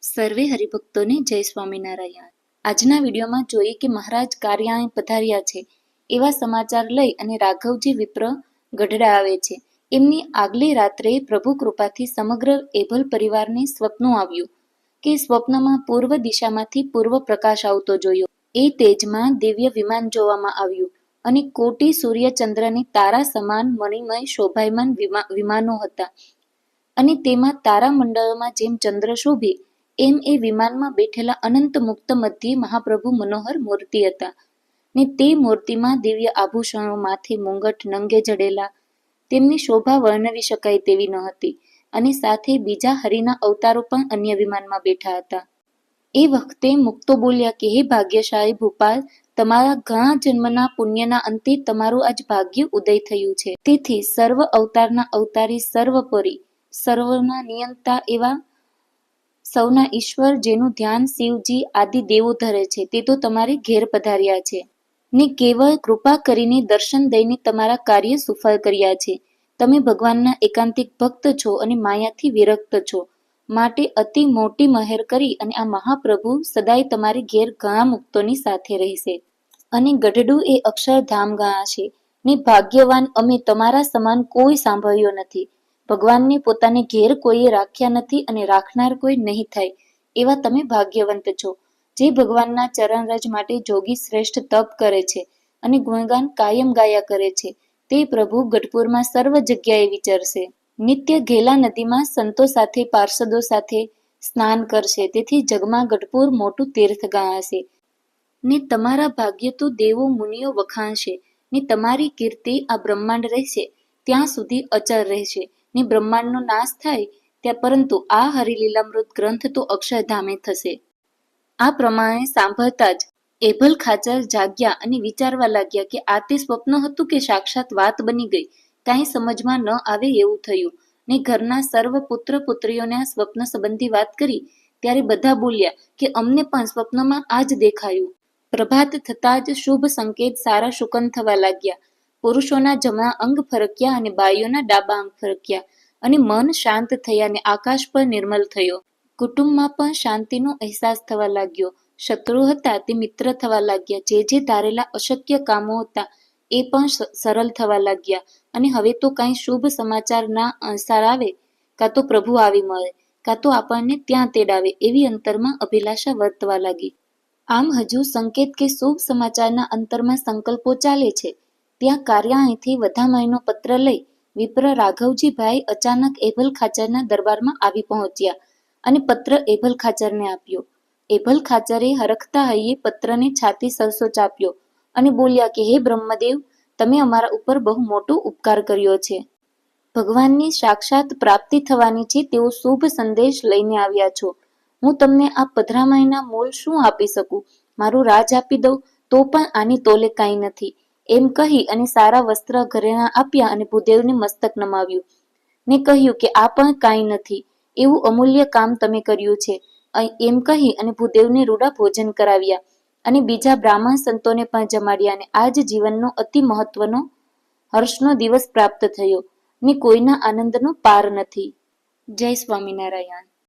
સર્વે હરિભક્તોને જય સ્વામિનારાયણ। આજના વિડીયોમાં જોઈએ કે મહારાજ કાર્યાએ પધાર્યા છે એવા સમાચાર લઈ અને રાઘવજી વિપ્ર ગઢડા આવે છે। એમની આગલી રાત્રે પ્રભુ કૃપાથી સમગ્ર એભલ પરિવારને સ્વપ્ન આવ્યું કે સ્વપ્નમાં પૂર્વ દિશામાંથી પૂર્વ પ્રકાશ આવતો જોયો। એ તેજમાં દિવ્ય વિમાન જોવામાં આવ્યું અને કોટી સૂર્ય ચંદ્રની તારા સમાન મણિમય શોભાયમાન વિમાનો હતા અને તેમાં તારામંડળમાં જેમ ચંદ્ર શોભે એમ એ વિમાનમાં બેઠેલા અનંત મુક્ત મધ્યે મહાપ્રભુ મનોહર મૂર્તિ હતા ને તે મૂર્તિમાં દિવ્ય આભૂષણો, માથે મુંગટ, નંગે જડેલા, તેમની શોભા વર્ણવી શકાય તેવી ન હતી અને સાથે બીજા હરિના અવતારો પણ અન્ય વિમાનમાં બેઠા હતા। એ વખતે મુક્તો બોલ્યા કે હે ભાગ્યશાળી ભૂપાલ, તમારા ઘણા જન્મના પુણ્યના અંતે તમારું આજ ભાગ્ય ઉદય થયું છે। તેથી સર્વ અવતારના અવતારી, સર્વપરી, સર્વના નિયંતા એવા સૌના ઈશ્વર, જેનું ધ્યાન શિવજી આદિ દેવો ધરે છે, તે તો તમારે ઘેર પધાર્યા છે ને કેવળ કૃપા કરીને દર્શન દઈને તમારા કાર્ય સુફળ કર્યા છે। તમે ભગવાનના એકાંતિક ભક્ત છો અને માયાથી વિરક્ત છો, માટે અતિ મોટી મહેર કરી અને આ મહાપ્રભુ સદાય તમારે ઘેર ઘણા મુક્તોની સાથે રહેશે અને ગઢડું એ અક્ષરધામ ગણાશે ને ભાગ્યવાન અમે તમારા સમાન કોઈ સાંભળ્યો નથી। ભગવાનને પોતાને ઘેર કોઈએ રાખ્યા નથી અને રાખનાર કોઈ નહીં થાય એવા તમે ભાગ્યવંત છો। જે ભગવાનના ચરણરજ માટે જોગી શ્રેષ્ઠ તપ કરે છે અને ગુણગાન કાયમ ગાયા કરે છે, તે પ્રભુ ગઢપુરમાં સર્વ જગ્યાએ વિચરશે। નિત્ય ઘેલા નદીમાં સંતો સાથે, પાર્ષદો સાથે સ્નાન કરશે, તેથી જગમાં ગઢપુર મોટું તીર્થ ગણાશે ને તમારા ભાગ્ય તો દેવો મુનિઓ વખાણશે ને તમારી કીર્તિ આ બ્રહ્માંડ રહેશે ત્યાં સુધી અચળ રહેશે ને બ્રહ્માંડનો નાશ થાય ત્યાં, પરંતુ આ હરિલીલામૃત ગ્રંથ તો અક્ષરધામે થશે। આ પ્રમાણે સાંભળતા જ એભલ ખાચર જાગ્યા અને વિચારવા લાગ્યા કે આ તે સ્વપ્ન હતું કે સાક્ષાત વાત બની ગઈ, કાંઈ સમજમાં ન આવે એવું થયું ને ઘરના સર્વ પુત્ર પુત્રીઓને આ સ્વપ્ન સંબંધી વાત કરી ત્યારે બધા બોલ્યા કે અમને પણ સ્વપ્નમાં આ જ દેખાયું। પ્રભાત થતાં જ શુભ સંકેત સારા શુકન થવા લાગ્યા। પુરુષોના જમણા અંગ ફરક્યા અને બાઈઓના ડાબા અંગ ફરક્યા અને મન શાંત થયા ને આકાશ પર નિર્મલ થયો। કુટુંબમાં પણ શાંતિનો અહેસાસ થવા લાગ્યો। શત્રુ હતા તે મિત્ર થવા લાગ્યા। જે ધારેલા અશક્ય કામો હતા એ પણ સરળ થવા લાગ્યા અને હવે તો કાંઈ શુભ સમાચાર ના અણસાર આવે, કાં તો પ્રભુ આવી મળે, કાં તો આપણને ત્યાં તેડાવે એવી અંતરમાં અભિલાષા વર્તવા લાગી। આમ હજુ સંકેત કે શુભ સમાચારના અંતરમાં સંકલ્પો ચાલે છે ત્યાં કાર્યાણીથી વધામણીનો પત્ર લઈ વિપ્ર રાઘવજી ભાઈ અચાનક એભલ ખાચરના દરબારમાં આવી પહોંચ્યા અને પત્ર એભલ ખાચરને આપ્યો। એભલ ખાચરે હરખતા હૈયે પત્રને છાતી સરસો ચાપ્યો અને બોલ્યા કે હે બ્રહ્મદેવ, તમે અમારા ઉપર બહુ મોટો ઉપકાર કર્યો છે। ભગવાનની સાક્ષાત પ્રાપ્તિ થવાની છે તેવો શુભ સંદેશ લઈને આવ્યા છો। હું તમને આ પધરામણીના મોલ શું આપી શકું? મારું રાજ આપી દઉં તો પણ આની તોલે કાંઈ નથી, એમ કહી અને સારા વસ્ત્ર ઘરેણાં આપ્યા અને ભૂદેવને મસ્તક નમાવ્યું ને કહ્યું કે આ પણ કાંઈ નથી, એવું અમૂલ્ય કામ તમે કર્યું છે, એમ કહી અને ભૂદેવને રૂડા ભોજન કરાવ્યા અને બીજા બ્રાહ્મણ સંતોને પણ જમાડ્યા અને આ જ જીવનનો અતિ મહત્વનો હર્ષનો દિવસ પ્રાપ્ત થયો ને કોઈના આનંદનો પાર નથી। જય સ્વામિનારાયણ।